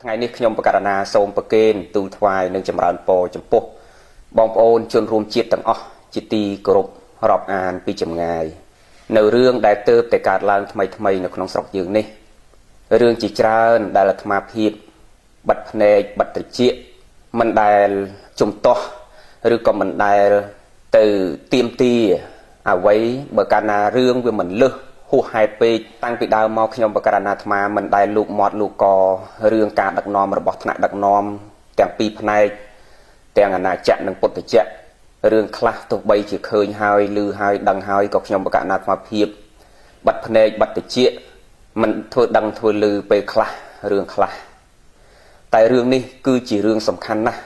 ថ្ងៃនេះខ្ញុំបកករណាសូមប្រគេនទូលថ្វាយនិងចម្រើនពរចំពោះបងប្អូនជនរួមជាតិទាំងអស់ជាទីគោរពរាប់អានពីចម្ងាយនៅរឿងដែលទើបតែកើតឡើងថ្មីនៅក្នុងស្រុកយើងនេះរឿងជាច្រើនដែលអាត្មាភាពបិទភ្នែកបិទត្រចៀកមិនដែលជំទាស់ឬក៏មិនដែលទៅទៀមទាអ្វីបើកាលណារឿងវាមិនលឹះហួសហេតុពេកតាំងពីដើមមកខ្ញុំបកករណាអាត្មាមិនដែលលូកមាត់លូកករឿងការដឹកនាំរបស់ថ្នាក់ដឹកនាំទាំងពីរផ្នែកទាំងអាណាចក្រនិងពុទ្ធចក្ររឿងខ្លះទោះបីជាឃើញហើយឮហើយដឹងហើយក៏ខ្ញុំបកករណាអាត្មាភាពបិទភ្នែកបិទត្រចៀកមិនធ្វើដឹងធ្វើឮពេលខ្លះរឿងខ្លះតែរឿងនេះគឺជារឿងសំខាន់ណាស់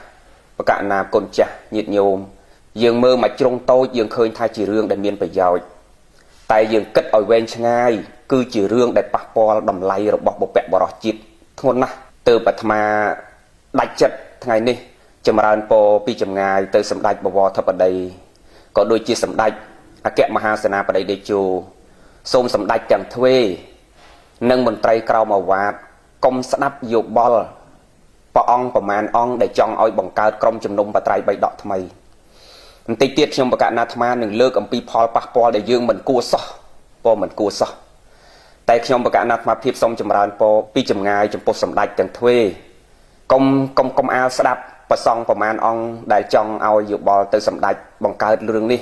បកករណាគុណចាស់ញាតិញោមយើងមើលមកជ្រុងតូចយើងឃើញថាជារឿងដែលមានប្រយោជន៍តែយើងគិតឲ្យវែងឆ្ងាយគឺជារឿងដែលប៉ះពាល់តម្លៃរបស់បុព្វបុរសជាតិធ្ងន់ណាស់ទើបអាត្មាដាច់ចិត្តថ្ងៃនេះចម្រើនពរពីចម្ងាយទៅសម្ដេចបវរធិបតីក៏ដូចជាសម្ដេចអគ្គមហាសេនាបតីតេជោសូមសម្ដេចទាំងទ្វេនិងមន្ត្រីក្រមអាវ៉ាតកុំស្ដាប់យោបល់ព្រះអង្គប្រមាណអង្គដែលចង់ឲ្យបង្កើតក្រុមជំនុំបត្រៃបីដកថ្មីបន្តិចទៀតខ្ញុំបកករណាអាត្មានឹងលើកអំពីផលប៉ះពាល់ដែលយើងមិនគួរសោះមិនគួរសោះតែខ្ញុំបកករណាអាត្មាភាពសូមចម្រើនពរពីចម្ងាយចំពោះសម្ដេចទាំងទ្វេកុំអាលស្ដាប់ប្រសង់ប្រមាណអង្គដែលចង់ឲ្យយោបល់ទៅសម្ដេចបង្កើតរឿងនេះ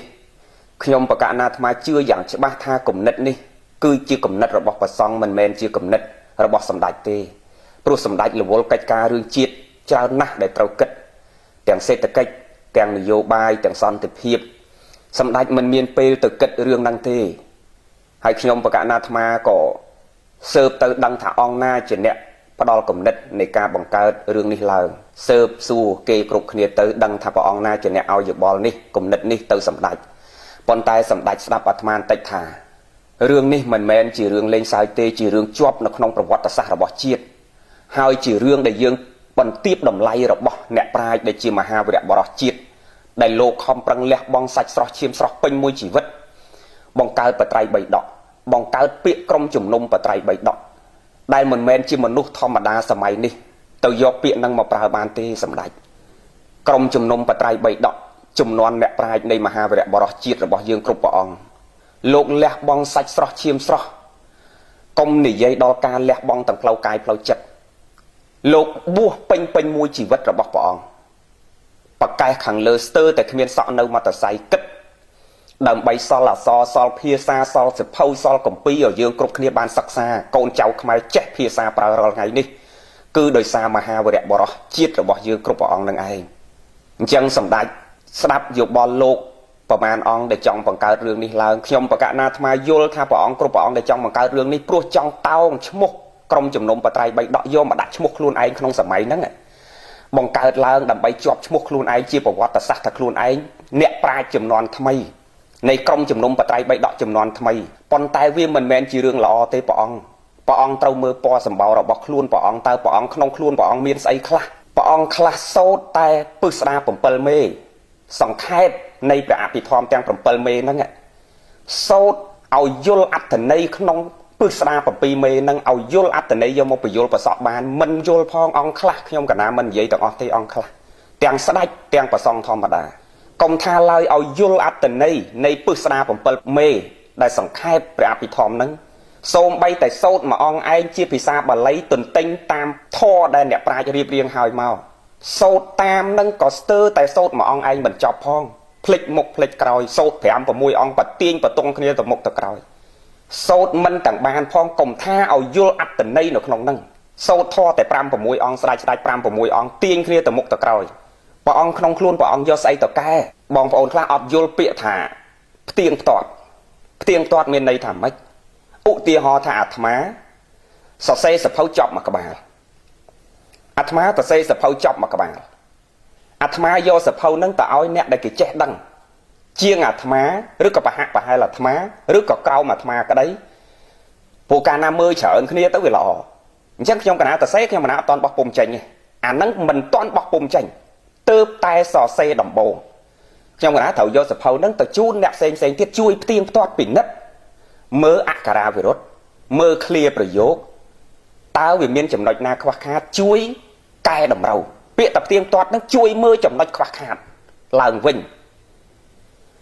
ខ្ញុំបកករណាអាត្មាជឿយ៉ាងច្បាស់ថាគំនិតនេះគឺជាគំនិតរបស់ប្រសង់មិនមែនជាគំនិតរបស់សម្ដេចទេព្រោះសម្ដេចរវល់កិច្ចការរឿងជាតិច្រើនណាស់ដែលត្រូវគិតទាំងសេដ្ឋកិច្ចទាំងនយោបាយទាំងសន្តិភាពសម្ដេចមិនមានពេលទៅគិតរឿងហ្នឹងទេហើយខ្ញុំបកករណាអាត្មាក៏ស៊ើបទៅដឹងថាអង្គណាជាអ្នកផ្ដល់គំនិតនៃការបង្កើតរឿងនេះឡើងស៊ើបសួរគេគ្រប់គ្នាទៅដឹងថាព្រះអង្គណាជាអ្នកឲ្យយោបល់នេះគំនិតនេះទៅសម្ដេចប៉ុន្តែសម្ដេចស្ដាប់អាត្មាបន្តិចថារឿងនេះមិនមែនជារឿងលេងសើចទេជារឿងជាប់នៅក្នុងប្រវត្តិសាស្ត្ររបស់ជាតិហើយជារឿងដែលយើងបន្ទាបតម្លៃរបស់អ្នកប្រាជ្ញដែលជាមហាវីរបុរសជាតិដែលលោកខំប្រឹងលះបង់សាច់ស្រស់ឈាមស្រស់ពេញមួយជីវិតបង្កើតបត្រៃបីដកបង្កើតពាក្យក្រុមជំនុំបត្រៃបីដកដែលមិនមែនជាមនុស្សធម្មតាសម័យនេះទៅយកពាក្យនឹងមកប្រើបានទេសម្ដេចក្រុមជំនុំបត្រៃបីដកចំនួនអ្នកប្រាជ្ញនៃមហាវីរបុរសជាតិរបស់យើងគ្រប់ព្រះអង្គលោកលះបង់សាច់ស្រស់ឈាមស្រស់កុំនិយាយដល់ការលះបង់ទាំងផ្លូវកាយផ្លូវចិត្តលោកបួសពេញមួយជីវិតរបស់ព្រះអង្គប្រកែកខាងលើស្ទើរតែគ្មានសក់នៅមត្តស័យគិតដើម្បីសល់អក្សរសល់ភាសាសល់សិភៅសល់កម្ពីឲ្យយើងគ្រប់គ្នាបានសិក្សាកូនចៅខ្មែរចេះភាសាប្រើរាល់ថ្ងៃនេះគឺដោយសារមហាវីរបុរសជាតិរបស់យើងគ្រប់ព្រះអង្គនឹងឯងអញ្ចឹងសម្ដេចស្ដាប់យោបល់លោកប្រមាណអង្គដែលចង់បង្កើតរឿងនេះឡើងខ្ញុំបកករណាអាត្មាយល់ថាព្រះអង្គគ្រប់ព្រះអង្គដែលចង់បង្កើតរឿងនេះព្រោះចង់តោងឈ្មោះក្រុមជំនុំបត្រៃបីដកយកមកដាក់ឈ្មោះខ្លួនឯងក្នុងសម័យហ្នឹងបង្កើតឡើងដើម្បីជាប់ឈ្មោះខ្លួនឯងជាប្រវត្តិសាស្ត្រថាខ្លួនឯងអ្នកប្រាជ្ញចំនួនថ្មីនៃក្រុមជំនុំបត្រៃបីដកចំនួនថ្មីប៉ុន្តែវាមិនមែនជារឿងល្អទេព្រះអង្គត្រូវមើលពណ៌សម្បោររបស់ខ្លួនព្រះអង្គតើព្រះអង្គក្នុងខ្លួនព្រះអង្គមានស្អីខ្លះព្រះអង្គខ្លះសោតតែពឹស្ដា7មេសង្ខេបនៃព្រះអភិធម្មទាំង7មេហ្នឹងសោតឲ្យយល់អត្ថន័យក្នុងពឹស្ដា7មេហ្នឹងឲ្យយល់អត្ថន័យយកមកបញ្យល់ប្រសក់បានមិនយល់ផងអង្គខ្លះខ្ញុំកណាមិននិយាយទាំងអស់ទេអង្គខ្លះទាំងស្ដេចទាំងប្រសង់ធម្មតាកុំថាឡើយឲ្យយល់អត្ថន័យនៃពឹស្ដា7មេដែលសង្ខេបព្រះអភិធម្មហ្នឹងសូម្បីតែសូត្រមួយអង្គឯងជាភាសាបាលីទន្ទិញតាមធម៌ដែលអ្នកប្រាជ្ញរៀបរៀងហើយមកសូត្រតាមហ្នឹងក៏ស្ទើរតែសូត្រមួយអង្គឯងមិនចប់ផងភ្លេចមុខភ្លេចក្រោយសូត្រ5 6អង្គបទាញបទងគ្នាទៅមុខទៅក្រោយសូត្រមិនទាំងបានផងកុំថាឲ្យយល់អត្ថន័យនៅក្នុងហ្នឹងសូត្រធម៌តែ5 6អង្គស្ដេច5 6អង្គទាញគ្នាទៅមុខទៅក្រោយព្រះអង្គក្នុងខ្លួនព្រះអង្គយកស្អីទៅកែបងប្អូនខ្លះអត់យល់ពាក្យថាផ្ទៀងផ្ទាត់មានន័យថាម៉េចឧទាហរណ៍ថាអាត្មាសរសេរសភៅចប់មួយក្បាលអាត្មាសរសេរសភៅចប់មួយក្បាលអាត្មាយកសភៅហ្នឹងទៅឲ្យអ្នកដែលគេចេះដឹងជាងអាត្មាឬក៏ប្រហែលអាត្មាឬក៏ក្រោមអាត្មាក្តីព្រោះកាលណាមើលច្រើនគ្នាទៅវាល្អអញ្ចឹងខ្ញុំកណាសរសេរខ្ញុំមិនអត់តន់បោះពុំចេញទេអាហ្នឹងមិនតន់បោះពុំចេញទើបតែសរសេរដំបូងខ្ញុំកណាត្រូវយកសភៅហ្នឹងទៅជូនអ្នកផ្សេងទៀតជួយផ្ទៀងផ្ទាត់ពិនិត្យមើលអក្ខរាវិរុទ្ធមើលឃ្លាប្រយោគតើវាមានចំណុចណាខ្វះខាតជួយ កែតម្រូវពាក្យតាផ្ទៀងទាត់នឹងជួយមើលចំណុចខ្វះខាតឡើងវិញ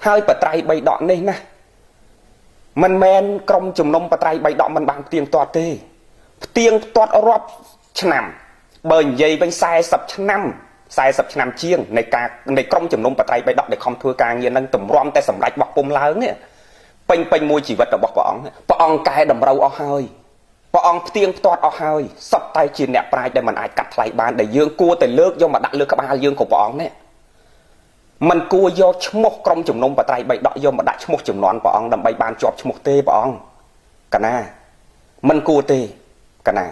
ហើយបត្រៃបីដកនេះណាមិនមែនក្រុមជំនុំបត្រៃបីដកមិនបានផ្ទៀងទាត់ទេផ្ទៀងទាត់រាប់ឆ្នាំបើនិយាយវិញ40ឆ្នាំជាងនៃក្រុមជំនុំបត្រៃបីដកដែលខំធ្វើការងារនឹងតម្រាំតែសម្រេចបោះពុំឡើងនេះពេញមួយជីវិតរបស់ព្រះអង្គកែតម្រូវអស់ហើយព្រះអង្គផ្ទៀងផ្ទាត់អស់ហើយសពតែជាអ្នកប្រាជ្ញដែលមិនអាចកាត់ថ្លៃបានដែលយើងគួរតែលើកយកមកដាក់លើក្បាលយើងcủaព្រះអង្គនេះមិនគួរយកឈ្មោះក្រុមជំនុំបត្រៃបីដកយកមកដាក់ឈ្មោះចំនួនព្រះអង្គដើម្បីបានជាប់ឈ្មោះទេព្រះអង្គកណាមិនគួរទេកណា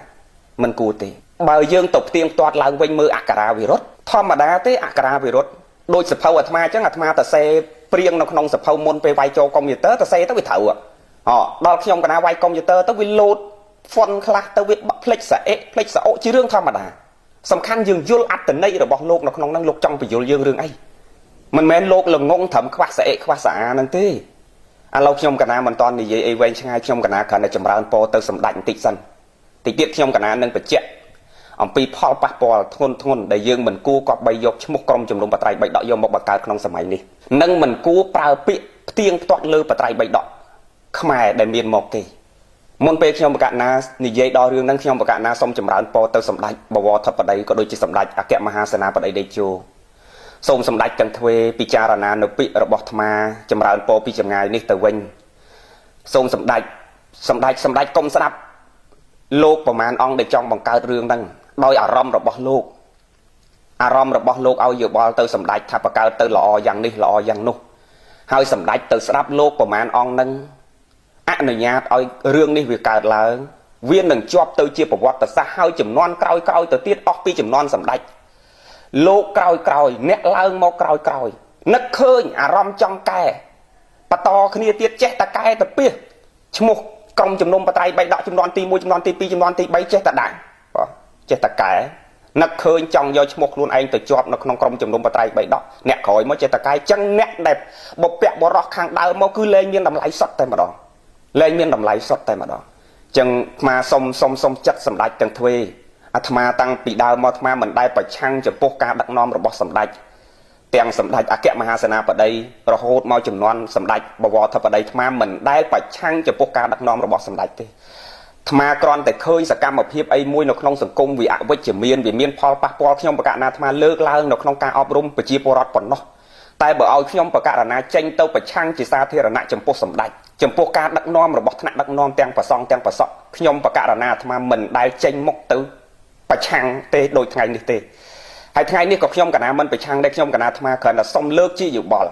មិនគួរទេបើយើងទៅផ្ទៀងផ្ទាត់ឡើងវិញមើលអក្ខរាវិរុទ្ធធម្មតាទេអក្ខរាវិរុទ្ធដូចសភៅអាត្មាអញ្ចឹងអាត្មាតសេព្រៀងនៅក្នុងសភៅមុនពេលវាយចូលកុំព្យូទ័រតសេទៅវាត្រូវដល់ខ្ញុំកណាវាយកុំព្យូទ័រទៅវាលោតហ្វុនខ្លះទៅវាផ្លេចសាអេផ្លេចសាអូជារឿងធម្មតាសំខាន់យើងយល់អត្តន័យរបស់លោកនៅក្នុងហ្នឹងលោកចង់បញ្យល់យើងរឿងអីមិនមែនលោកល្ងងត្រឹមខ្វះសាអេខ្វះសាអាហ្នឹងទេឥឡូវខ្ញុំកណាមិនតន់និយាយអីវែងឆ្ងាយខ្ញុំកណាគ្រាន់តែចម្រើនពរទៅសម្ដេចបន្តិចសិនតិចទៀតខ្ញុំកណានឹងបញ្ជាក់អំពីផលប៉ះពាល់ធ្ងន់ដែលយើងមិនគួរគប្បីយកឈ្មោះក្រុមជំនុំបត្រៃបីដកយកមកបង្កើតក្នុងសម័យនេះនិងមិនគួរប្រើពាក្យផ្ទៀងផ្ទាត់លើបត្រៃបីដកខ្មែរដែលមានមកទេមុនពេលខ្ញុំបកណានិយាយដល់រឿងហ្នឹងខ្ញុំបកណាសូមចម្រើនពរទៅសម្ដេចបវរធិបតីក៏ដូចជាសម្ដេចអគ្គមហាសេនាបតីតេជោសូមសម្ដេចទាំងទ្វេពិចារណានៅពាក្យរបស់អាត្មាចម្រើនពរពីចម្ងាយនេះទៅវិញសូមសម្ដេចកុំស្ដាប់លោកប្រមាណអង្គដែលចង់បង្កើតរឿងហ្នឹងដោយអារម្មណ៍របស់លោកឲ្យយោបល់ទៅសម្ដេចថាបង្កើតទៅល្អយ៉ាងនេះល្អយ៉ាងនោះហើយសម្ដេចទៅស្ដាប់លោកប្រមាណអង្គហ្នឹងអនុញ្ញាតឲ្យរឿងនេះវាកើតឡើងវានឹងជាប់ទៅជាប្រវត្តិសាស្ត្រហើយចំនួនក្រោយទៅទៀតអស់ពីចំនួនសម្ដេចលោកក្រោយអ្នកឡើងមកក្រោយនឹកឃើញអារម្មណ៍ចង់កែបន្តគ្នាទៀតចេះតែកែទៅពីឈ្មោះក្រុមជំនុំបត្រៃបីដកចំនួនទី1ចំនួនទី2ចំនួនទី3ចេះតែដាក់ចេះតែកែនឹកឃើញចង់យកឈ្មោះខ្លួនឯងទៅជាប់នៅក្នុងក្រុមជំនុំបត្រៃបីដកអ្នកក្រោយមកចេះតែកែចឹងអ្នកដែលបពៈបរោះខាងដើមមកគឺលែងមានតម្លៃសុទ្ធតែម្ដងចឹងអាត្មាសុំចិត្តសម្ដេចទាំងទ្វេអាត្មាតាំងពីដើមមកអាត្មាមិនដែលប្រឆាំងចំពោះការដឹកនាំរបស់សម្ដេចទាំងសម្ដេចអគ្គមហាសេនាបតីរហូតមកចំនួនសម្ដេចបវរធិបតីអាត្មាមិនដែលប្រឆាំងចំពោះការដឹកនាំរបស់សម្ដេចទេអាត្មាគ្រាន់តែឃើញសកម្មភាពអីមួយនៅក្នុងសង្គមវាអវិជ្ជមានវាមានផលប៉ះពាល់ខ្ញុំបកណាអាត្មាលើកឡើងនៅក្នុងការអប់រំប្រជាពលរដ្ឋប៉ុណ្ណោះតែបើឲ្យខ្ញុំបកណាចេញទៅប្រឆាំងជាសាធារណៈចំពោះសម្ដេចចំពោះការដឹកនាំរបស់ថ្នាក់ដឹកនាំទាំងប្រសង់ទាំងប្រសក់ខ្ញុំបកណាអាត្មាមិនដែលចេញមុខទៅប្រឆាំងទេដូចថ្ងៃនេះទេហើយថ្ងៃនេះក៏ខ្ញុំកណាមិនប្រឆាំងដែរខ្ញុំកណាអាត្មាគ្រាន់តែសុំលើកជាយោបល់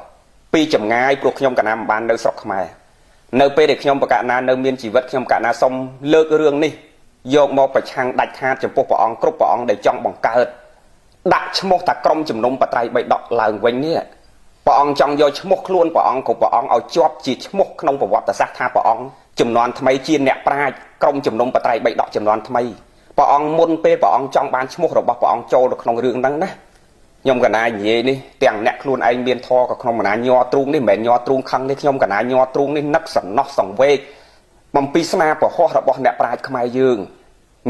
ពីចម្ងាយព្រោះខ្ញុំកណាមិនបាននៅស្រុកខ្មែរនៅពេលដែលខ្ញុំបកណានៅមានជីវិតខ្ញុំកណាសុំលើករឿងនេះយកមកប្រឆាំងដាច់ខាតចំពោះព្រះអង្គគ្រប់ព្រះអង្គដែលចង់បង្កើតដាក់ឈ្មោះថាក្រុមជំនុំបត្រៃបីដកឡើងវិញនេះព្រះអង្គចង់យកឈ្មោះខ្លួនព្រះអង្គគ្រប់ព្រះអង្គឲ្យជាប់ជាឈ្មោះក្នុងប្រវត្តិសាស្ត្រថាព្រះអង្គចំនួនថ្មីជាអ្នកប្រាជ្ញក្រុមជំនុំបត្រៃបីដកចំនួនថ្មីព្រះអង្គមុនពេលព្រះអង្គចង់បានឈ្មោះរបស់ព្រះអង្គចូលនៅក្នុងរឿងហ្នឹងណាខ្ញុំកណានិយាយនេះទាំងអ្នកខ្លួនឯងមានធរក៏ក្នុងកណាញ័រទ្រូងនេះមិនមែនញ័រទ្រូងខឹងនេះខ្ញុំកណាញ័រទ្រូងនេះនឹកសំណោះសង្វេគបំពីស្នាប្រហោះរបស់អ្នកប្រាជ្ញខ្មែរយើង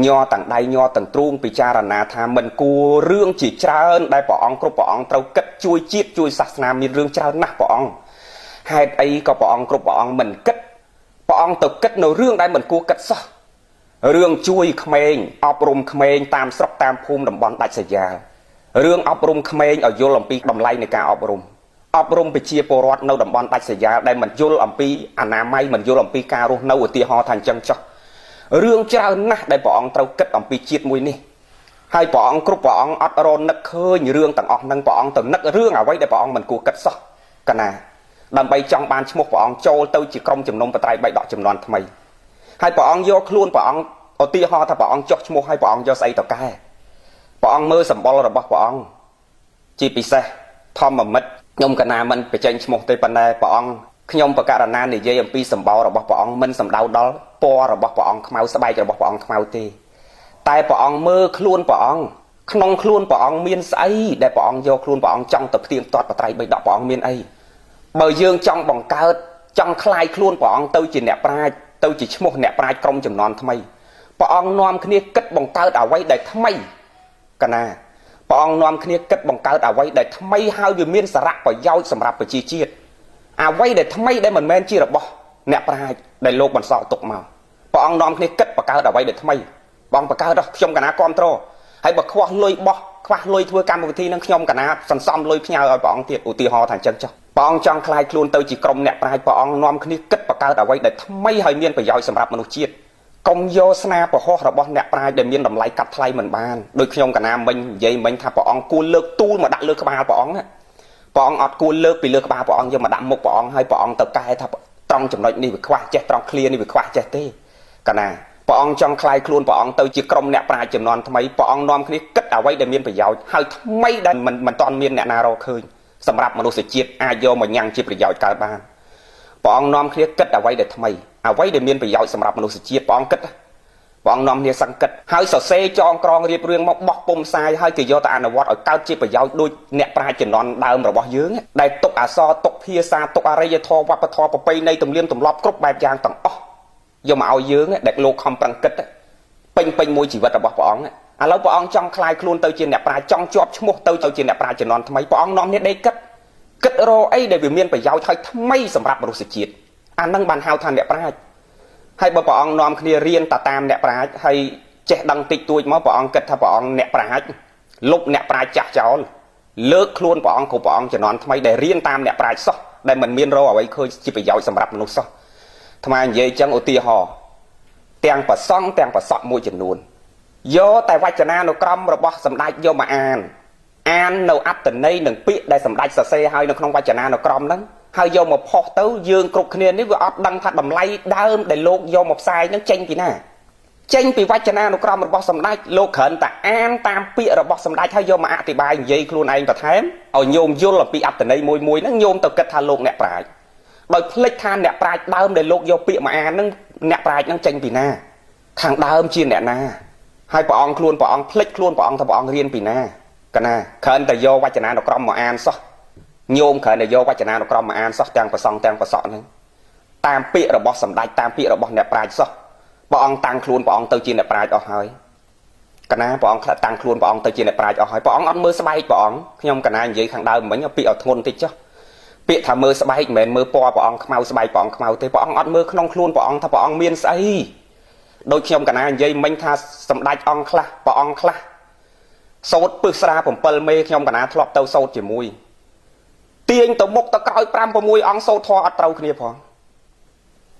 ញ័រទាំងដៃញ័រទាំងទ្រូងពិចារណាថាមិនគួររឿងជាច្រើនដែលព្រះអង្គគ្រប់ព្រះអង្គត្រូវគិតជួយជាតិជួយសាសនាមានរឿងច្រើនណាស់ព្រះអង្គហេតុអីក៏ព្រះអង្គគ្រប់ព្រះអង្គមិនគិតព្រះអង្គទៅគិតនៅរឿងដែលមិនគួរគិតសោះរឿងជួយក្មេងអប់រំក្មេងតាមស្រុកតាមភូមិតំបន់ដាច់ស្រយាលរឿងអប់រំក្មេងឲ្យយល់អំពីតម្លៃនៃការអប់រំប្រជាពលរដ្ឋនៅតំបន់ដាច់ស្រយាលដែលមិនយល់អំពីអនាម័យមិនយល់អំពីការរស់នៅឧទាហរណ៍ថាអញ្ចឹងចុះរឿងច្រើនណាស់ដែលព្រះអង្គត្រូវគិតអំពីជាតិមួយនេះហើយព្រះអង្គគ្រប់ព្រះអង្គអត់រនឹកឃើញរឿងទាំងអស់ហ្នឹងព្រះអង្គទៅនឹករឿងអ្វីដែលព្រះអង្គមិនគួរគិតសោះកណាដើម្បីចង់បានឈ្មោះព្រះអង្គចូលទៅជាក្រុមជំនុំបត្រៃបីដកចំនួនថ្មីហើយព្រះអង្គយកខ្លួនព្រះអង្គឧទាហរណ៍ថាព្រះអង្គចុះឈ្មោះហើយព្រះអង្គយកស្អីទៅកែព្រះអង្គមើលសម្បុររបស់ព្រះអង្គជាពិសេសធម្មមិត្តខ្ញុំកណាមិនបញ្ចេញឈ្មោះទេប៉ុន្តែព្រះអង្គខ្ញុំបកករណានិយាយអំពីសម្បោររបស់ព្រះអង្គមិនសំដៅដល់ពណ៌របស់ព្រះអង្គខ្មៅស្បែករបស់ព្រះអង្គខ្មៅទេតែព្រះអង្គមើលខ្លួនព្រះអង្គក្នុងខ្លួនព្រះអង្គមានស្អីដែលព្រះអង្គយកខ្លួនព្រះអង្គចង់ទៅផ្ទៀងផ្ទាត់បត្រៃបីដកព្រះអង្គមានអីបើយើងចង់បង្កើតចង់คลายខ្លួនព្រះអង្គទៅជាអ្នកប្រាជ្ញទៅជាឈ្មោះអ្នកប្រាជ្ញក្រុមចំនួនថ្មីព្រះអង្គនាំគ្នាគិតបង្កើតអ្វីដែលថ្មី កណាព្រះអង្គនាំគ្នាគិតបង្កើតអ្វីដែលថ្មីហើយវាមានសារៈប្រយោជន៍សម្រាប់ប្រជាជាតិអ្វីដែលថ្មីដែលមិនមែនជារបស់អ្នកប្រាជ្ញដែលលោកបន្សល់ទុកមកព្រះអង្គនាំគ្នាគិតបង្កើតអ្វីដែលថ្មីបងបង្កើតខ្ញុំកណាគ្រប់គ្រងហើយបើខ្វះលុយបោះខ្វះលុយធ្វើកម្មវិធីនឹងខ្ញុំកណាសន្សំលុយផ្ញើឲ្យព្រះអង្គទៀតឧទាហរណ៍ថាអញ្ចឹងចុះព្រះអង្គចង់ខ្លាយខ្លួនទៅជាក្រុមអ្នកប្រាជ្ញព្រះអង្គនាំគ្នាគិតបង្កើតអ្វីដែលថ្មីហើយមានប្រយោជន៍សម្រាប់មនុស្សជាតិកុំយកស្នាពហុសរបស់អ្នកប្រាជ្ញដែលមានតម្លៃកាត់ថ្លៃមិនបានដោយខ្ញុំកណាមិញនិយាយមិញថាព្រះអង្គគួរលើកទូលមកដាក់លើក្បាលព្រះអង្គព្រះអង្គអត់គួរលើកពីលើក្បាលព្រះអង្គយកមកដាក់មុខព្រះអង្គហើយព្រះអង្គទៅកែថាត្រង់ចំណុចនេះវាខ្វះចេះត្រង់ឃ្លានេះវាខ្វះចេះទេកណាព្រះអង្គចង់ខ្លាយខ្លួនព្រះអង្គទៅជាក្រុមអ្នកប្រាជ្ញចំនួនថ្មីព្រះអង្គនាំគ្នាគិតអ្វីដែលមានប្រយោជន៍ហើយថ្មីដែលមិនទាន់មានអ្នកណារកឃើញសម្រាប់មនុស្សជាតិអាចយកមកញ៉ាំងជាប្រយោជន៍កើតបានព្រះអង្គនាំគ្នាគិតអ្វីដែលថ្មីអ្វីដែលមានប្រយោជន៍សម្រាប់មនុស្សជាតិព្រះអង្គគិតព្រះអង្គនាំគ្នាសង្កត់ហើយសរសេរចងក្រងរៀបរៀងមកបោះពុំផ្សាយហើយគេយកទៅអនុវត្តឲ្យកើតជាប្រយោជន៍ដូចអ្នកប្រាជ្ញជំនាន់ដើមរបស់យើងដែលទុកអក្សរទុកភាសាទុកអរិយធម៌វប្បធម៌ប្រពៃណីទំនៀមទម្លាប់គ្រប់បែបយ៉ាងទាំងអស់យកមកឲ្យយើងដែលលោកខំប្រឹងគិតពេញមួយជីវិតរបស់ព្រះអង្គឥឡូវព្រះអង្គចង់ខ្លាយខ្លួនទៅជាអ្នកប្រាជ្ញចង់ជាប់ឈ្មោះទៅជាអ្នកប្រាជ្ញជំនាន់ថ្មីព្រះអង្គនាំគ្នាដេកគិតរកអីដែលវាមានប្រយោជន៍ហើយថ្មីសម្រាប់មនុស្សជាតិអានឹងបានហៅថាអ្នកប្រាជ្ញហើយបើព្រះអង្គនាំគ្នារៀនតាមអ្នកប្រាជ្ញហើយចេះដឹងតិចតួចមកព្រះអង្គគិតថាព្រះអង្គអ្នកប្រាជ្ញលុបអ្នកប្រាជ្ញចាស់ចោលលើកខ្លួនព្រះអង្គគ្រប់ព្រះអង្គជំនាន់ថ្មីដែលរៀនតាមអ្នកប្រាជ្ញសោះដែលមិនមានរកអ្វីឃើញជាប្រយោជន៍សម្រាប់មនុស្សសោះថ្មនិយាយចឹងឧទាហរណ៍ទាំងប្រសង់ទាំងប្រសក់មួយចំនួនយកតែវចនានុក្រមរបស់សម្ដេចយកមកអាននៅអត្តន័យនិងពាក្យដែលសម្ដេចសរសេរឲ្យនៅក្នុងវចនានុក្រមហ្នឹងហើយយកមកផុសទៅយើងគ្រប់គ្នានេះវាអត់ដឹងថាតម្លៃដើមដែលលោកយកមកផ្សាយហ្នឹងចេញពីណាចេញពីវចនានុក្រមរបស់សម្ដេចលោកគ្រាន់តែអានតាមពាក្យរបស់សម្ដេចហើយយកមកអធិប្បាយនិយាយខ្លួនឯងបន្ថែមឲ្យញោមយល់អំពីអត្តន័យមួយហ្នឹងញោមទៅគិតថាលោកអ្នកប្រាជ្ញដោយភ្លេចថាអ្នកប្រាជ្ញដើមដែលលោកយកពាក្យមកអានហ្នឹងអ្នកប្រាជ្ញហ្នឹងចេញពីណាខាងដើមជាអ្នកណាហើយព្រះអង្គខ្លួនព្រះអង្គភ្លេចខ្លួនព្រះអង្គថាព្រះអង្គរៀនពីណាកណាគ្រាន់តែយកវចនានុក្រមមកអានសោះញោមគ្រាន់តែយកវចនានុក្រមមកអានសោះទាំងប្រសង់ទាំងប្រសក់ហ្នឹងតាមពាក្យរបស់សម្ដេចតាមពាក្យរបស់អ្នកប្រាជ្ញសោះព្រះអង្គតាំងខ្លួនព្រះអង្គទៅជាអ្នកប្រាជ្ញអស់ហើយកណាព្រះអង្គតាំងខ្លួនព្រះអង្គទៅជាអ្នកប្រាជ្ញអស់ហើយព្រះអង្គអត់មើលស្បែកព្រះអង្គខ្ញុំកណានិយាយខាងដើមមិញពាក្យឲ្យធ្ងន់តិចចុះពាក្យថាមើលស្បែកមិនមែនមើលពណ៌ព្រះអង្គខ្មៅស្បែកព្រះអង្គខ្មៅទេព្រះអង្គអត់មើលក្នុងខ្លួនព្រះអង្គថាព្រះអង្គមានស្អីដូចខ្ញុំកណានិយាយមិញថាសម្ដេចអង្គខ្លះព្រះអង្គខ្លះសោតពឹសស្រា7មេខ្ញុំកណាធ្លាប់ទៅសោតជាមួយទាញទៅមុខទៅក្រោយ5 6អង្គសោតធေါ်អត់ត្រូវគ្នាផ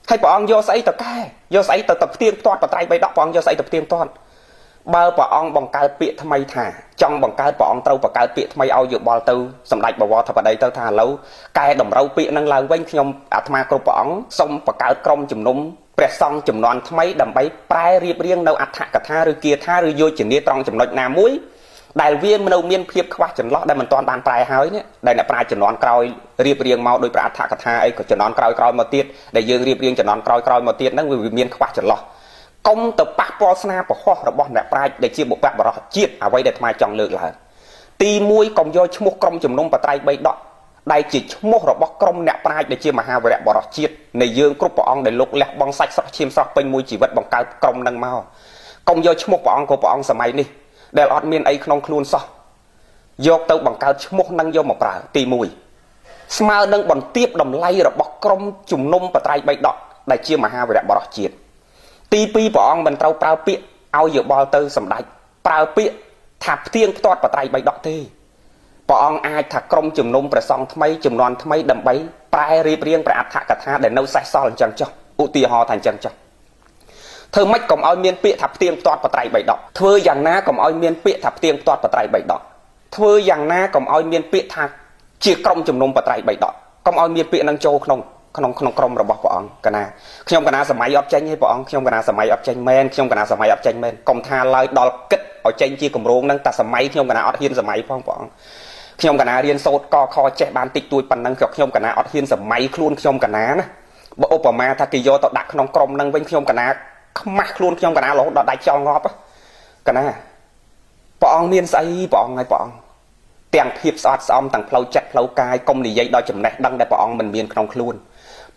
ងហើយព្រះអង្គយកស្អីទៅកែយកស្អីទៅផ្ទៀងផ្ទាត់បត្រៃបីដកព្រះអង្គយកស្អីទៅផ្ទៀងផ្ទាត់បើព្រះអង្គបង្កើតពាក្យថ្មីថាចង់បង្កើតព្រះអង្គត្រូវបង្កើតពាក្យថ្មីឲ្យយោបល់ទៅសម្ដេចបវរធិបតីទៅថាឥឡូវកែតម្រូវពាក្យនឹងឡើងវិញខ្ញុំអាត្មាគ្រប់ព្រះអង្គសូមបង្កើតក្រុមជំនុំព្រះសង្ឃចំនួនថ្មីដើម្បីប្រែរៀបរៀងនៅអត្ថកថាឬគាថាឬយោជនាត្រង់ចំណុចណាមួយដែលវានៅមានភាពខ្វះចន្លោះដែលមិនទាន់បានប្រែហើយនេះដែលអ្នកប្រាជ្ញចំនួនក្រោយរៀបរៀងមកដោយប្រអត្ថកថាអីក៏ចំនួនក្រោយមកទៀតដែលយើងរៀបរៀងចំនួនក្រោយមកទៀតហ្នឹងវាមានខ្វះចន្លោះកុំទៅប៉ះពាល់ស្នាពហុសរបស់អ្នកប្រាជ្ញដែលជាបុព្វបុរសជាតិអ្វីដែលអាត្មាចង់លើកឡើងទី1កុំយកឈ្មោះក្រុមជំនុំបត្រៃបីដកដែលជាឈ្មោះរបស់ក្រុមអ្នកប្រាជ្ញដែលជាមហាវីរៈបរិសជាតិនៃយើងគ្រប់ព្រះអង្គដែលលោកលះបង់សាច់ស្រស់ឈាមស្រស់ពេញមួយជីវិតបង្កើតក្រុមនឹងមកកុំយកឈ្មោះព្រះអង្គក៏ព្រះអង្គសម័យនេះដែលអត់មានអីក្នុងខ្លួនសោះយកទៅបង្កើតឈ្មោះនឹងយកមកប្រើទី1ស្មើនឹងបន្ទាបតម្លៃរបស់ក្រុមជំនុំបត្រៃបីដកដែលជាមហាវីរៈបរិសជាតិទី2ព្រះអង្គមិនត្រូវប្រើពាក្យឲ្យយោបល់ទៅសម្ដេចប្រើពាក្យថាផ្ទៀងផ្ទាត់បត្រៃបីដកទេព្រះអង្គអាចថាក្រុមជំនុំព្រះសង្ឃថ្មីចំនួនថ្មីដើម្បីប្រែរៀបរៀងព្រះអត្ថកថាដែលនៅសេសសល់អញ្ចឹងចុះឧទាហរណ៍ថាអញ្ចឹងចុះធ្វើម៉េចកុំឲ្យមានពាក្យថាផ្ទៀងផ្ទាត់បត្រៃបីដកធ្វើយ៉ាងណាកុំឲ្យមានពាក្យថាផ្ទៀងផ្ទាត់បត្រៃបីដកធ្វើយ៉ាងណាកុំឲ្យមានពាក្យថាជាក្រុមជំនុំបត្រៃបីដកកុំឲ្យមានពាក្យនឹងចូលក្នុងក្រុមរបស់ព្រះអង្គកណាខ្ញុំកណាសម័យអត់ចេញទេព្រះអង្គខ្ញុំកណាសម័យអត់ចេញមែនខ្ញុំកណាសម័យអត់ចេញមែនកុំថាឡើយដល់គិតឲ្យចេញជាគម្រោងនឹងតែសម័យខ្ញុំកណាអត់ហ៊ានសម័យផងព្រះអង្គខ្ញុំកណារៀនសូត្រកខចេះបានតិចតួចប៉ុណ្ណឹងខ្ញុំកណាអត់ហ៊ានសម័យខ្លួនខ្ញុំកណាណាបើឧបមាថាគេយកទៅដាក់ក្នុងក្រុមនឹងវិញខ្ញុំកណាខ្មាស់ខ្លួនខ្ញុំកណារហូតដល់ដាច់ចោលងាប់កណាព្រះអង្គមានស្អីព្រះអង្គហើយព្រះអង្គទាំងភាពស្អត់ស្អំទាំងផ្លូវចិត្តផ្លូវកាយកុំនិយាយដល់ចំណេះដឹងដែលព្រះអង្គមិនមានក្នុងខ្លួ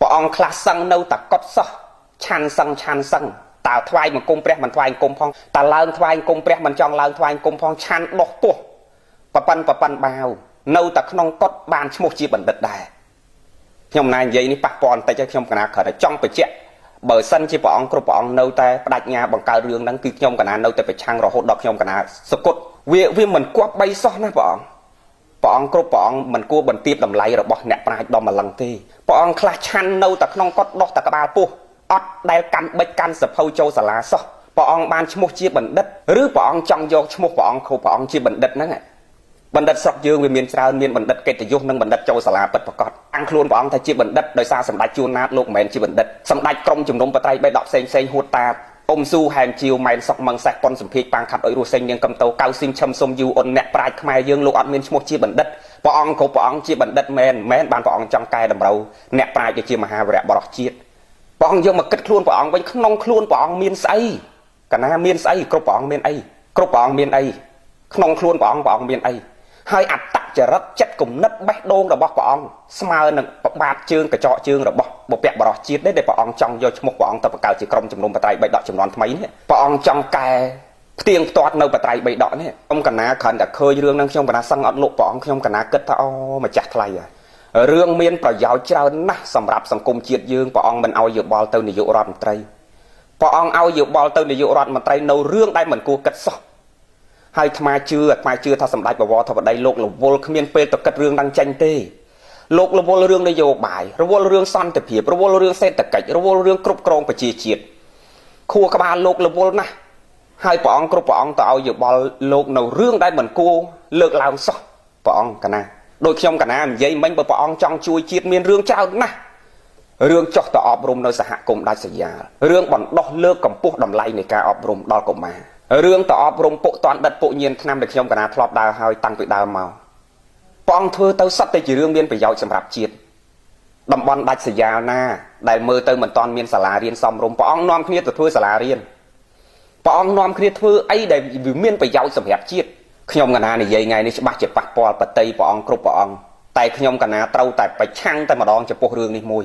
នព្រះអង្គខ្លះសឹងនៅតែកត់សោះឆាន់សឹង ตาថ្វាយបង្គំព្រះមិនថ្វាយបង្គំផងតាឡើងថ្វាយបង្គំព្រះមិនចង់ឡើងថ្វាយបង្គំផងឆាន់ដោះពោះប៉ប៉ិនបាវនៅតែក្នុងកុដបានឈ្មោះជាបណ្ឌិតដែរខ្ញុំណានិយាយនេះប៉ះពាល់បន្តិចឲ្យខ្ញុំកណាគ្រាន់តែចង់បញ្ជាក់បើសិនជាព្រះអង្គគ្រប់ព្រះអង្គនៅតែបដិញ្ញាបង្កើតរឿងហ្នឹងគឺខ្ញុំកណានៅតែប្រឆាំងរហូតដល់ខ្ញុំកណាសគុតវាមិនគប់បីសោះណាព្រះអង្គគ្រប់ព្រះអង្គមិនគួរបន្ទាបតម្លៃរបស់អ្នកប្រាជ្ញដ៏ម្លឹងទេព្រះអង្គខ្លះឆាន់នៅតែក្នុងកុដដោះតែក្បាលពោះអត់ដែលកាន់បិចកាន់សភៅចូលសាលាសោះព្រះអង្គបានឈ្មោះជាបណ្ឌិតឬព្រះអង្គចង់យកឈ្មោះព្រះអង្គគ្រូព្រះអង្គជាបណ្ឌិតហ្នឹងបណ្ឌិតស្រុកយើងវាមានច្រើនមានបណ្ឌិតកិត្តិយសនិងបណ្ឌិតចូលសាលាពិតប្រាកដអង្គខ្លួនព្រះអង្គថាជាបណ្ឌិតដោយសារសម្ដេចជួនណាតលោកមិនមែនជាបណ្ឌិតសម្ដេចក្រុមជំនុំបត្រៃបេដកផ្សេងហួតតាអ៊ុំស៊ូហែមជីវម៉ែនសុកមឹងសេះប៉ុនសំភាជប៉ាងខាត់អុយរស់សេងនាងកំតោកៅស៊ីមឈឹមសុំយូអ៊ុនអ្នកប្រាជ្ញខ្មែរយើងលោកអត់មានឈ្មោះជាបណ្ឌិតព្រះអង្គគ្រប់ព្រះអង្គជាបណ្ឌិតមែនបានព្រះអង្គចង់កែតម្រូវអ្នកប្រាជ្ញជាមហាវីរៈបរិសុទ្ធជាតិព្រះអង្គយកមកគិតខ្លួនព្រះអង្គវិញក្នុងខ្លួនព្រះអង្គមានស្អីកណាមានស្អីគ្រប់ព្រះអង្គមានអីគ្រប់ព្រះអង្គមានអីក្នុងខ្លួនព្រះអង្គមានអីហើយអត្តចរិតចិត្តគំនិតបេះដូងរបស់ព្រះអង្គស្មើនឹងប្របាទជើងកញ្ចក់ជើងរបស់បុព្វបរិសុទ្ធជាតិដែលព្រះអង្គចង់យកឈ្មោះព្រះអង្គទៅបង្កើតជាក្រុមជំនុំបត្រៃបៃដកចំនួនថ្មីនេះព្រះអង្គចង់កែផ្ទៀងផ្ទាត់នៅបត្រៃបៃដកនេះខ្ញុំកណាគ្រាន់តែឃើញរឿងហ្នឹងខ្ញុំកណាសឹងអត់លោកព្រះអង្គខ្ញុំកណាគិតថាអូម្ចាស់ថ្លៃរឿងមានប្រយោជន៍ច្រើនណាស់សម្រាប់សង្គមជាតិយើងព្រះអង្គមិនអោយយោបល់ទៅនាយករដ្ឋមន្ត្រីព្រះអង្គឲ្យយោបល់ទៅនាយករដ្ឋមន្ត្រីនៅរឿងដែលមិនគួរគិតសោះហើយអាត្មាជឿថាសម្ដេចបវរធិបតីលោករវល់គ្មានពេលទៅគិតរឿងហ្នឹងចេញទេលោករវល់រឿងនយោបាយរវល់រឿងសន្តិភាពរវល់រឿងសេដ្ឋកិច្ចរវល់រឿងគ្រប់គ្រងប្រជាជាតិខួរក្បាលលោករវល់ណាស់ហើយព្រះអង្គគ្រប់ព្រះអង្គទៅឲ្យយោបល់លោកនៅរឿងដែលមិនគួរលើកឡើងសោះព្រះអង្គកណាដូចខ្ញុំកណានិយាយមិញបើព្រះអង្គចង់ជួយជាតិមានរឿងច្រើនណាស់រឿងចោះទៅអប់រំនៅសហគមន៍ដាច់ស្រយាលរឿងបណ្ដោះលើកកម្ពស់តម្លៃនៃការអប់រំដល់កុមាររឿងទៅអប់រំពុកតាន់ដិតពុកញៀនឆ្នាំដែលខ្ញុំកណាធ្លាប់ដើរហើយតាំងពីដើមមកព្រះអង្គធ្វើទៅសត្វតែជារឿងមានប្រយោជន៍សម្រាប់ជាតិតំបន់ដាច់ស្រយាលណាដែលមើលទៅមិនតាន់មានសាលារៀនសមរម្យព្រះអង្គនាំគ្នាទៅធ្វើសាលារៀនព្រះអង្គនាំគ្នាធ្វើអីដែលវាមានប្រយោជន៍សម្រាប់ជាតិខ្ញុំកណានិយាយថ្ងៃនេះច្បាស់ជាប៉ះពាល់បតីព្រះអង្គគ្រប់ព្រះអង្គតែខ្ញុំកណាត្រូវតែប្រឆាំងតែម្ដងចំពោះរឿងនេះមួយ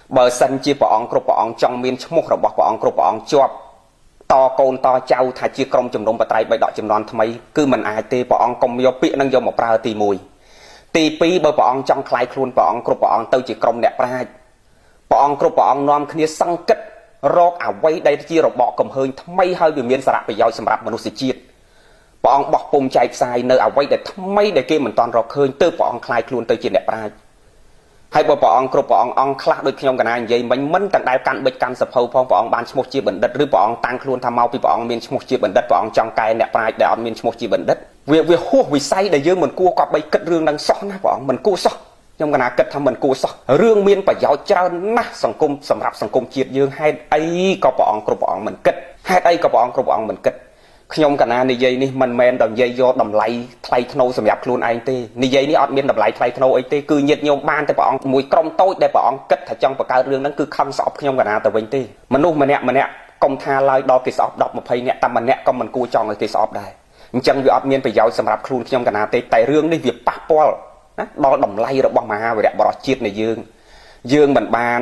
បើសិនជាព្រះអង្គគ្រប់ព្រះអង្គចង់មានឈ្មោះរបស់ព្រះអង្គគ្រប់ព្រះអង្គជាប់តកូនតចៅថាជាក្រុមជំនុំបត្រៃបៃដកចំនួនថ្មីគឺមិនអាចទេព្រះអង្គកុំយកពាក្យនឹងយកមកប្រើទី1ទី2បើព្រះអង្គចង់คลายខ្លួនព្រះអង្គគ្រប់ព្រះអង្គទៅជាក្រុមអ្នកប្រាជ្ញព្រះអង្គគ្រប់ព្រះអង្គនាំគ្នាសង្កត់រកអ្វីដែលជារបបកំហើញថ្មីហើយវាមានសារៈប្រយោជន៍សម្រាប់មនុស្សជាតិព្រះអង្គបោះពុំចែកផ្សាយនៅអ្វីដែលថ្មីដែលគេមិនទាន់រកឃើញទើបព្រះអង្គคลายខ្លួនទៅជាអ្នកប្រាជ្ញហើយបើព្រះអង្គគ្រប់ព្រះអង្គខ្លះដូចខ្ញុំកណានិយាយមិញមិនទាំងដែលកាន់បិចកាន់សភៅផងព្រះអង្គបានឈ្មោះជាបណ្ឌិតឬព្រះអង្គតាំងខ្លួនថាមកពីព្រះអង្គមានឈ្មោះជាបណ្ឌិតព្រះអង្គចង់កែអ្នកប្រាជ្ញដែលអត់មានឈ្មោះជាបណ្ឌិតវាហួសវិស័យដែលយើងមិនគួរគប្បីគិតរឿងនឹងសោះណាព្រះអង្គមិនគួរសោះខ្ញុំកណាគិតថាមិនគួរសោះរឿងមានប្រយោជន៍ច្រើនណាស់សង្គមសម្រាប់សង្គមជាតិយើងហេតុអីក៏ព្រះអង្គគ្រប់ព្រះអង្គមិនគិតហេតុអីក៏ព្រះអង្គគ្រប់ព្រះអង្គមិនគិតខ្ញុំកណានិយាយនេះមិនមែនដល់និយាយយកតម្លៃថ្លៃថ្នូរសម្រាប់ខ្លួនឯងទេនិយាយនេះអត់មានតម្លៃថ្លៃថ្នូរអីទេគឺញាតិញោមបានតែព្រះអង្គមួយក្រុមតូចដែលព្រះអង្គគិតថាចង់បង្កើតរឿងហ្នឹងគឺខំស្អប់ខ្ញុំកណាទៅវិញទេមនុស្សម្នាក់កុំថាឡើយដល់គេស្អប់10 20នាក់តែម្នាក់ក៏មិនគួរចង់ឲ្យគេស្អប់ដែរអញ្ចឹងវាអត់មានប្រយោជន៍សម្រាប់ខ្លួនខ្ញុំកណាទេតែរឿងនេះវាប៉ះពាល់ណាដល់តម្លៃរបស់មហាវីរៈបរិសុទ្ធជាតិនៃយើងមិនបា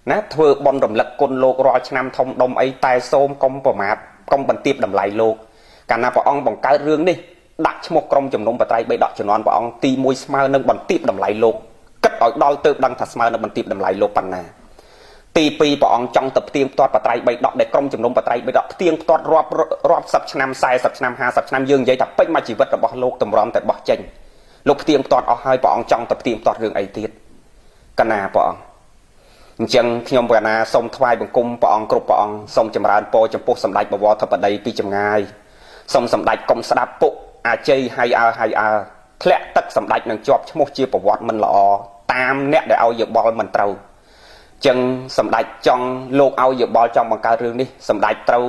នណាធ្វើបន់រំលឹកគុណលោករាល់ឆ្នាំធំដុំអីតែសូមកុំប្រមាថកុំបន្ទាបតម្លៃលោកកាលណាព្រះអង្គបង្កើតរឿងនេះដាក់ឈ្មោះក្រុមជំនុំបត្រៃបៃដកជំនាន់ព្រះអង្គទី1ស្មើនឹងបន្ទាបតម្លៃលោកគិតឲ្យដល់ទៅដឹងថាស្មើនឹងបន្ទាបតម្លៃលោកប៉ុណ្ណាទី2ព្រះអង្គចង់ទៅផ្ទៀងផ្ទាត់បត្រៃបៃដកដែលក្រុមជំនុំបត្រៃបៃដកផ្ទៀងផ្ទាត់រាប់សិបឆ្នាំ40ឆ្នាំ50ឆ្នាំយើងនិយាយថាពេញមួយជីវិតរបស់លោកតម្រាំតែបោះចេញលោកផ្ទៀងផ្ទាត់អស់ហើយព្រះអង្គចង់ទៅផ្ទៀងផ្ទាត់រឿងអីទៀតកណាព្រះអង្គអញ្ចឹងខ្ញុំកណាសូមថ្វាយបង្គំព្រះអង្គគ្រប់ព្រះអង្គសូមចម្រើនពរចំពោះសម្ដេចបវរធិបតីពីចម្ងាយសូមសម្ដេចកុំស្ដាប់ពុកអាជ័យហើយធ្លាក់ទឹកសម្ដេចនឹងជាប់ឈ្មោះជាប្រវត្តិមិនល្អតាមអ្នកដែលឲ្យយោបល់មិនត្រូវអញ្ចឹងសម្ដេចចង់លោកឲ្យយោបល់ចង់បង្កើតរឿងនេះសម្ដេចត្រូវ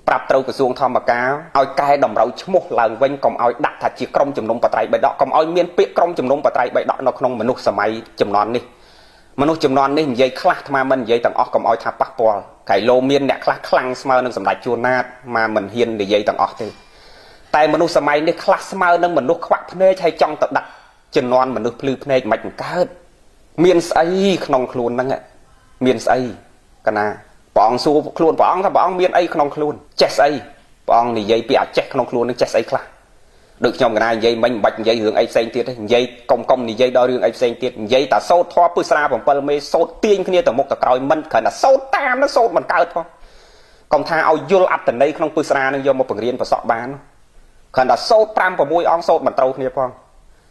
ប្រាប់ត្រូវក្រសួងធម្មការឲ្យកែតម្រូវឈ្មោះឡើងវិញកុំឲ្យដាក់ថាជាក្រុមជំនុំបត្រៃបៃដកកុំឲ្យមានពាក្យក្រុមជំនុំបត្រៃបៃដកនៅក្នុងមនុស្សសម័យចំនួននេះមនុស្សចំនួននេះនិយាយខ្លះអាត្មាមិននិយាយទាំងអស់កុំឲ្យថាប៉ះពាល់កែលោមានអ្នកខ្លះខ្លាំងស្មើនឹងសម្ដេចជួនណាតមកមិនហ៊ាននិយាយទាំងអស់ទេតែមនុស្សសម័យនេះខ្លះស្មើនឹងមនុស្សខ្វាក់ភ្នែកហើយចង់ទៅដាក់ចំនួនមនុស្សភ្លឺភ្នែកមិនកើតមានស្អីក្នុងខ្លួនហ្នឹងមានស្អីកណា ព្រះអង្គសួរខ្លួនព្រះអង្គថាព្រះអង្គមានអីក្នុងខ្លួនចេះស្អីព្រះអង្គនិយាយពីអាចេះក្នុងខ្លួននឹងចេះស្អីខ្លះដូចខ្ញុំកណានិយាយមិញមិនបាច់និយាយរឿងអីផ្សេងទៀតទេនិយាយកុំនិយាយដល់រឿងអីផ្សេងទៀតនិយាយតែសូត្រធម៌ពុទ្ធសាសនា7មេសូត្រទាញគ្នាទៅមុខទៅក្រោយមិនគ្រាន់តែសូត្រតាមនឹងសូត្រមិនកើតផងកុំថាឲ្យយល់អត្តន័យក្នុងពុទ្ធសាសនានឹងយកមកបង្រៀនប្រសក់បានគ្រាន់តែសូត្រ5 6អង្គសូត្រមិនត្រូវគ្នាផ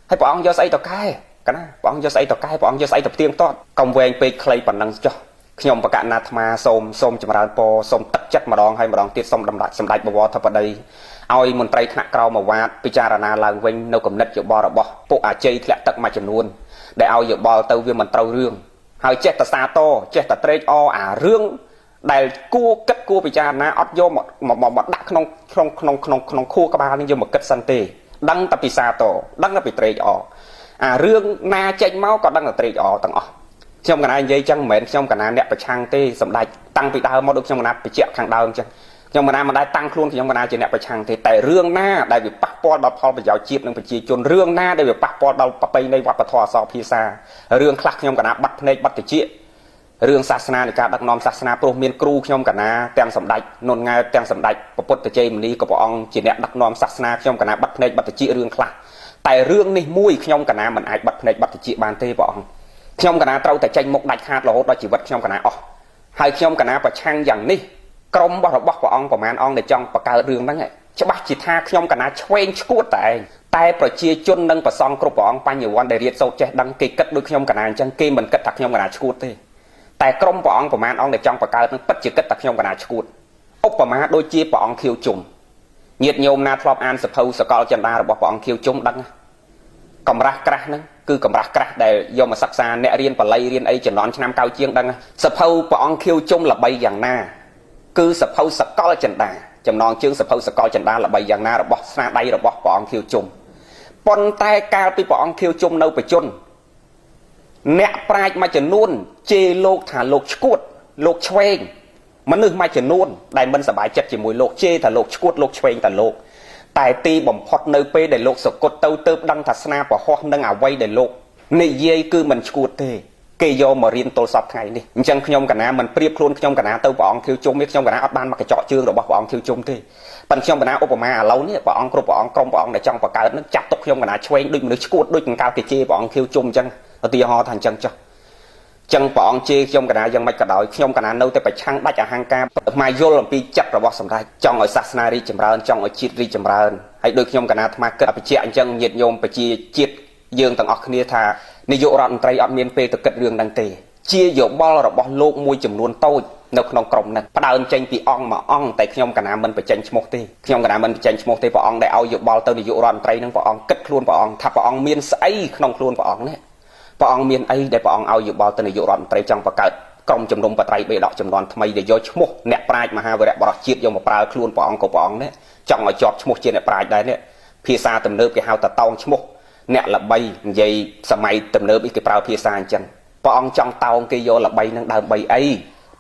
ងហើយព្រះអង្គយកស្អីទៅកែកណាព្រះអង្គយកស្អីទៅកែព្រះអង្គយកស្អីទៅផ្ទៀងផ្ទាត់កុំវែងពេកខ្លីប៉ុណ្ណឹងចុះខ្ញុំបកណាអាត្មាសូមចម្រើនពរសូមទឹកចិត្តម្ដងហើយម្ដងទៀតសូមសម្ដេចបវរធិបតីឲ្យមន្ត្រីថ្នាក់ក្រោមអាវ៉ាតពិចារណាឡើងវិញនៅគំនិតយោបល់របស់ពួកអាជ័យធ្លាក់ទឹកមួយចំនួនដែលឲ្យយោបល់ទៅវាមិនត្រូវរឿងហើយចេះតែសាទរចេះតែត្រេកអរអារឿងដែលគួរគិតគួរពិចារណាអត់យកមកដាក់ក្នុងខួរក្បាលនឹងយកមកគិតសិនទេដឹងតែពីសាទរដឹងតែពីត្រេកអរអារឿងណាចេញមកក៏ដឹងតែត្រេកអរទាំងអស់ខ្ញុំកណានិយាយចឹងមិនមែនខ្ញុំកណាអ្នកប្រឆាំងទេសម្ដេចតាំងពីដើមមកដូចខ្ញុំកណាបញ្ជាក់ខាងដើមចឹងខ្ញុំកណាមិនដែលតាំងខ្លួនខ្ញុំកណាជាអ្នកប្រឆាំងទេតែរឿងណាដែលវាប៉ះពាល់ដល់ផលប្រយោជន៍ជាតិនិងប្រជាជនរឿងណាដែលវាប៉ះពាល់ដល់ប្រពៃណីវប្បធម៌អក្សរភាសារឿងខ្លះខ្ញុំកណាបាត់ភ្នែកបាត់តិចរឿងសាសនានៃការដឹកនាំសាសនាព្រោះមានគ្រូខ្ញុំកណាទាំងសម្ដេចនុនង៉ែទាំងសម្ដេចពុទ្ធជ័យមុនីក៏ព្រះអង្គជាអ្នកដឹកនាំសាសនាខ្ញុំកណាបាត់ភ្នែកបាត់តិចរឿងខ្លះតែរឿងនេះមួយខ្ញុំកណាមិនអាចបាត់ភ្នែកបាត់តិចបានទេព្រះអង្គខ្ញុំកណាត្រូវតែចេញមុខដាច់ខាតរហូតដល់ជីវិតខ្ញុំកណាអស់ហើយខ្ញុំកណាប្រឆាំងយ៉ាងនេះក្រុមរបស់ព្រះអង្គប្រមាណអង្គដែលចង់បង្កើតរឿងហ្នឹងច្បាស់ជាថាខ្ញុំកណាឆ្វេងឆ្កួតតែប្រជាជននិងប្រសង់គ្រប់ព្រះអង្គបញ្ញវន្តដែលរៀនសូត្រចេះដឹងគេគិតដូចខ្ញុំកណាអញ្ចឹងគេមិនគិតថាខ្ញុំកណាឆ្កួតទេតែក្រុមព្រះអង្គប្រមាណអង្គដែលចង់បង្កើតហ្នឹងពិតជាគិតថាខ្ញុំកណាឆ្កួតឧបមាដូចជាព្រះអង្គខៀវជុំញាតិញោមណាធ្លាប់អានសភៅសកលចិន្តារបស់ព្រះអង្គខៀវជុំដឹងកម្រាស់ក្រាស់ហ្នឹងគឺកម្រាស់ក្រាស់ដែលយកមកសិក្សាអ្នករៀនបល័យរៀនអីចំនួនឆ្នាំកៅជាងដឹងសភៅព្រះអង្គខៀវជុំល្បីយ៉ាងណាគឺសភៅសកលចិន្តាចំណងជើងសភៅសកលចិន្តាល្បីយ៉ាងណារបស់ស្នាដៃរបស់ព្រះអង្គខៀវជុំប៉ុន្តែកាលពីព្រះអង្គខៀវជុំនៅបច្ចុប្បន្នអ្នកប្រាជ្ញមួយចំនួនជេរលោកថាលោកឆ្កួតលោកឆ្វេងមនុស្សមួយចំនួនដែលមិនសប្បាយចិត្តជាមួយលោកជេរថាលោកឆ្កួតលោកឆ្វេងតែលោកតែទីបំផុតនៅពេលដែលលោកសកុតទៅដឹងថាស្នាប្រហោះនឹងអ្វីដែលលោកនិយាយគឺមិនឆ្កួតទេគេយកមករៀនទល់សពថ្ងៃនេះអញ្ចឹងខ្ញុំកណាមិនប្រៀបខ្លួនខ្ញុំកណាទៅព្រះអង្គខៀវជុំនេះខ្ញុំកណាអត់បានមកកញ្ចក់ជើងរបស់ព្រះអង្គខៀវជុំទេប៉ុន្តែខ្ញុំកណាឧបមាឥឡូវនេះព្រះអង្គគ្រប់ព្រះអង្គក្រុមព្រះអង្គដែលចង់បង្កើតនឹងចាត់ទុកខ្ញុំកណាឆ្វេងដូចមនុស្សឆ្កួតដូចកង្កល់គេជេរព្រះអង្គខៀវជុំអញ្ចឹងឧទាហរណ៍ថាអញ្ចឹងចុះចឹងព្រះអង្គជេរខ្ញុំកណាយ៉ាងម៉េចក៏ដោយខ្ញុំកណានៅតែប្រឆាំងដាច់អហង្ការមកយល់អំពីចិត្តរបស់សម្ដេចចង់ឲ្យសាសនារីកចម្រើនចង់ឲ្យជាតិរីកចម្រើនហើយដូចខ្ញុំកណាអាត្មាគិតអភិជាអញ្ចឹងញាតិញោមប្រជាជាតិយើងទាំងអស់គ្នាថានាយករដ្ឋមន្ត្រីអត់មានពេលទៅគិតរឿងហ្នឹងទេជាយោបល់របស់លោកមួយចំនួនតូចនៅក្នុងក្រុមហ្នឹងផ្ដើមចេញពីអង្គមួយអង្គតែខ្ញុំកណាមិនបញ្ចេញឈ្មោះទេខ្ញុំកណាមិនបញ្ចេញឈ្មោះទេព្រះអង្គដែលឲ្យយោបល់ទៅនាយករដ្ឋមន្ត្រីហ្នឹងព្រះអង្គគិតខ្លួនព្រះអង្គថាព្រះអង្គមានស្អីក្នុងខ្លួនព្រះអង្គនេះព្រះអង្គមានអីដែលព្រះអង្គឲ្យយោបល់ទៅនាយករដ្ឋមន្ត្រីចង់បង្កើតក្រុមជំនុំបត្រៃបេដកចំនួនថ្មីដែលយកឈ្មោះអ្នកប្រាជ្ញមហាវីរៈបរិសជាតិយកមកប្រើខ្លួនព្រះអង្គក៏ព្រះអង្គនេះចង់ឲ្យជាប់ឈ្មោះជាអ្នកប្រាជ្ញដែរនេះភាសាទំនើបគេហៅថាតោងឈ្មោះអ្នកល្បីនិយាយសម័យទំនើបគេប្រើភាសាអញ្ចឹងព្រះអង្គចង់តោងគេយកល្បីនឹងដើម្បីអី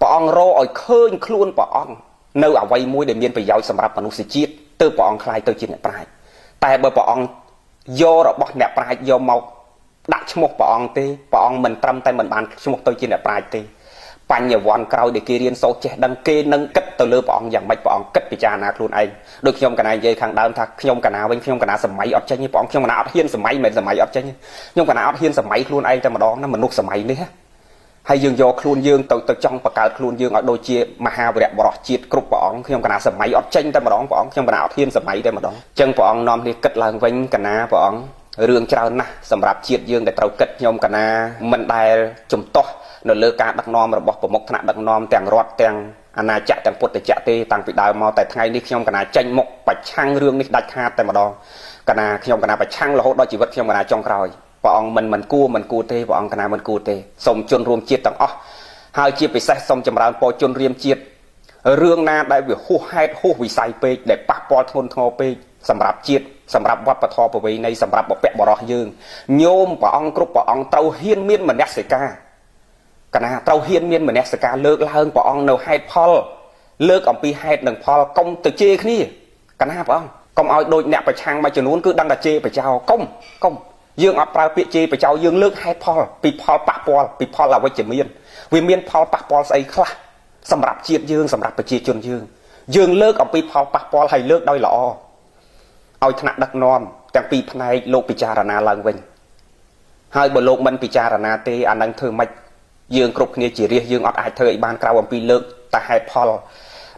ព្រះអង្គរកឲ្យឃើញខ្លួនព្រះអង្គនៅអ្វីមួយដែលមានប្រយោជន៍សម្រាប់មនុស្សជាតិទើបព្រះអង្គខ្លាយទៅជាអ្នកប្រាជ្ញតែបើព្រះអង្គយករបស់អ្នកប្រាជ្ញយកមកដាក់ឈ្មោះព្រះអង្គទេព្រះអង្គមិនត្រឹមតែមិនបានឈ្មោះទៅជាអ្នកប្រាជ្ញទេបញ្ញវន្តក្រោយដែលគេរៀនសូត្រចេះដឹងគេនឹងគិតទៅលើព្រះអង្គយ៉ាងម៉េចព្រះអង្គគិតពិចារណាខ្លួនឯងដូចខ្ញុំកណានិយាយខាងដើមថាខ្ញុំកណាវិញខ្ញុំកណាសម័យអត់ចេញទេព្រះអង្គខ្ញុំកណាអត់ហ៊ានសម័យមិនសម័យអត់ចេញខ្ញុំកណាអត់ហ៊ានសម័យខ្លួនឯងតែម្ដងណាមនុស្សសម័យនេះហើយយើងយកខ្លួនយើងទៅចង់បង្កើតខ្លួនយើងឲ្យដូចជាមហាវីរៈបរិសជាតិគ្រប់ព្រះអង្គខ្ញុំកណាសម័យអត់ចេញតែម្ដងព្រះអង្គខ្ញុំកណាអត់ហ៊ានសម័យតែម្ដងអញ្ចឹងព្រះអង្គនាំគ្នាគិតឡើងវិញកណាព្រះអង្គរឿងច្រើនណាស់សម្រាប់ជាតិយើងដែលត្រូវគិតខ្ញុំកណាមិនដែលជំទាស់នៅលើការដឹកនាំរបស់ប្រមុខថ្នាក់ដឹកនាំទាំងរដ្ឋទាំងអាណាចក្រទាំងពុទ្ធចក្រទេតាំងពីដើមមកតែថ្ងៃនេះខ្ញុំកណាចេញមុខប្រឆាំងរឿងនេះដាច់ខាតតែម្ដងកណាខ្ញុំកណាប្រឆាំងរហូតដល់ជីវិតខ្ញុំកណាចុងក្រោយព្រះអង្គមិនគួរទេព្រះអង្គកណាមិនគួរទេសូមជនរួមជាតិទាំងអស់ហើយជាពិសេសសូមចម្រើនពរជនរៀមជាតិរឿងណាដែលវាហួសហេតុហួសវិស័យពេកដែលប៉ះពាល់ធ្ងន់ធ្ងរពេកសម្រាប់ជាតិសម្រាប់វប្បធម៌ប្រវេណីសម្រាប់បុព្វបុរសយើងញោមព្រះអង្គគ្រប់ព្រះអង្គត្រូវហ៊ានមានមនសិការកណាត្រូវហ៊ានមានមនសិការលើកឡើងព្រះអង្គនៅហេតុផលលើកអំពីហេតុនិងផលកុំទៅជេរគ្នាកណាព្រះអង្គកុំឲ្យដូចអ្នកប្រឆាំងមួយចំនួនគឺដឹងតែជេរបចោកុំយើងអត់ប្រើពាក្យជេរបចោយើងលើកហេតុផលពីផលប៉ះពាល់ពីផលអវិជ្ជមានវាមានផលប៉ះពាល់ស្អីខ្លះ សម្រាប់ជាតិយើងសម្រាប់ប្រជាជនយើងលើកអំពីផលប៉ះពាល់ឲ្យលើកដោយល្អឲ្យថ្នាក់ដឹកនាំទាំងពីរផ្នែកលោកពិចារណាឡើងវិញហើយបើលោកមិនពិចារណាទេអានឹងធ្វើម៉េចយើងគ្រប់គ្នាជារាជយើងអត់អាចធ្វើឲ្យបានក្រៅអំពីលើកតែហេតុផល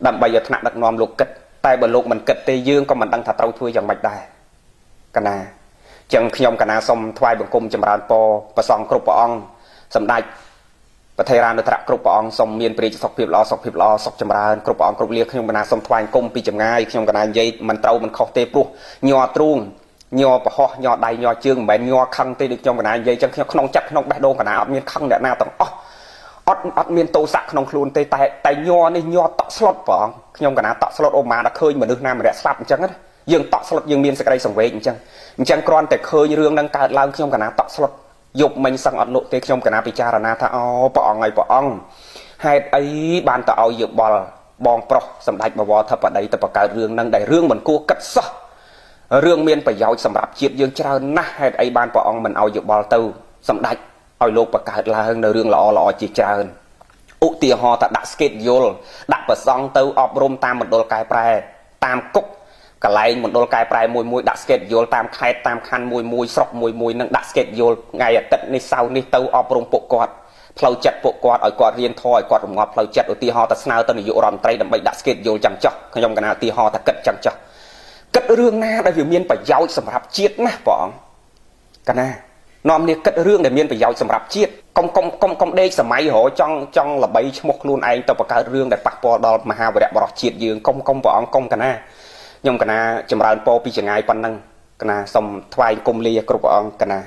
ដើម្បីឲ្យថ្នាក់ដឹកនាំលោកគិតតែបើលោកមិនគិតទេយើងក៏មិនដឹងថាត្រូវធ្វើយ៉ាងម៉េចដែរកណាចឹងខ្ញុំកណាសូមថ្វាយបង្គំចម្រើនពរព្រះសង្ឃគ្រប់ព្រះអង្គសម្ដេចប្រធារានុត្តរគ្រប់ព្រះអង្គសូមមានព្រះរាជសុខភាពល្អសុខចម្រើនគ្រប់ព្រះអង្គគ្រប់លាខ្ញុំកណាសូមថ្វាយបង្គំពីចម្ងាយខ្ញុំកណានិយាយមិនត្រូវមិនខុសទេព្រោះញ័រទ្រូងញ័រប្រហោះញ័រដៃញ័រជើងមិនមែនញ័រខឹងទេដូចខ្ញុំកណានិយាយចឹងខ្ញុំក្នុងចិត្តក្នុងបេះដូងកណាអត់មានខឹងអ្នកណាទាំងអស់អត់មានទោសៈក្នុងខ្លួនទេតែញ័រនេះញ័រតក់ស្លុតព្រះអង្គខ្ញុំកណាតក់ស្លុតអូម៉ាដល់ឃើញមនុស្សណាម្នាក់ស្លាប់អញ្ចឹងណាយើងតក់ស្លុតយើងមានសេចក្តីសង្វេគអញ្ចឹងគ្រាន់តែឃើញរឿងនឹងកើតឡើងខ្ញុំកណាតក់ស្លុតយប់មិញសឹងអត់លក់ទេខ្ញុំកណាពិចារណាថាអូព្រះអង្គហើយព្រះអង្គហេតុអីបានទៅឲ្យយោបល់បងប្រុសសម្ដេចបវរធិបតីទៅបង្កើតរឿងនឹងដែលរឿងមិនគួរគិតសោះរឿងមានប្រយោជន៍សម្រាប់ជាតិយើងច្រើនណាស់ហេតុអីបានព្រះអង្គមិនឲ្យយោបល់ទៅសម្ដេចឲ្យលោកបង្កើតឡើងនៅរឿងល្អជាច្រើនឧទាហរណ៍ថាដាក់ស្កេតយល់ដាក់ប្រសង់ទៅអប់រំតាមមណ្ឌលកែប្រែតាមគុកកន្លែងមណ្ឌលកែប្រែមួយដាក់ស្កេតយល់តាមខេត្តតាមខណ្ឌមួយស្រុកមួយនឹងដាក់ស្កេតយល់ថ្ងៃអាទិត្យនេះសៅរ៍នេះទៅអប់រំពួកគាត់ផ្លូវចិត្តពួកគាត់ឲ្យគាត់រៀនធម៌ឲ្យគាត់រងាប់ផ្លូវចិត្តឧទាហរណ៍ថាស្នើទៅនាយករដ្ឋមន្ត្រីដើម្បីដាក់ស្កេតយល់ចាំចោះខ្ញុំកណាឧទាហរណ៍ថាគិតចាំចោះគិតរឿងណាដែលវាមានប្រយោជន៍សម្រាប់ជាតិណាព្រះអង្គកណានាំនេះគិតរឿងដែលមានប្រយោជន៍សម្រាប់ជាតិកុំដេកសម័យរហចង់ល្បីឈ្មោះខ្លួនឯងទៅបង្កើតរឿងដែលប៉ះពាល់ដល់មហាវីរៈបរិសុទ្ធជាតិយើងកុំព្រះអង្គកុំកណាខ្ញុំកណាចម្រើនពរពីចងាយប៉ុណ្ណឹងកណាសូមថ្វាយគុំលាគ្រប់ព្រះអង្គកណា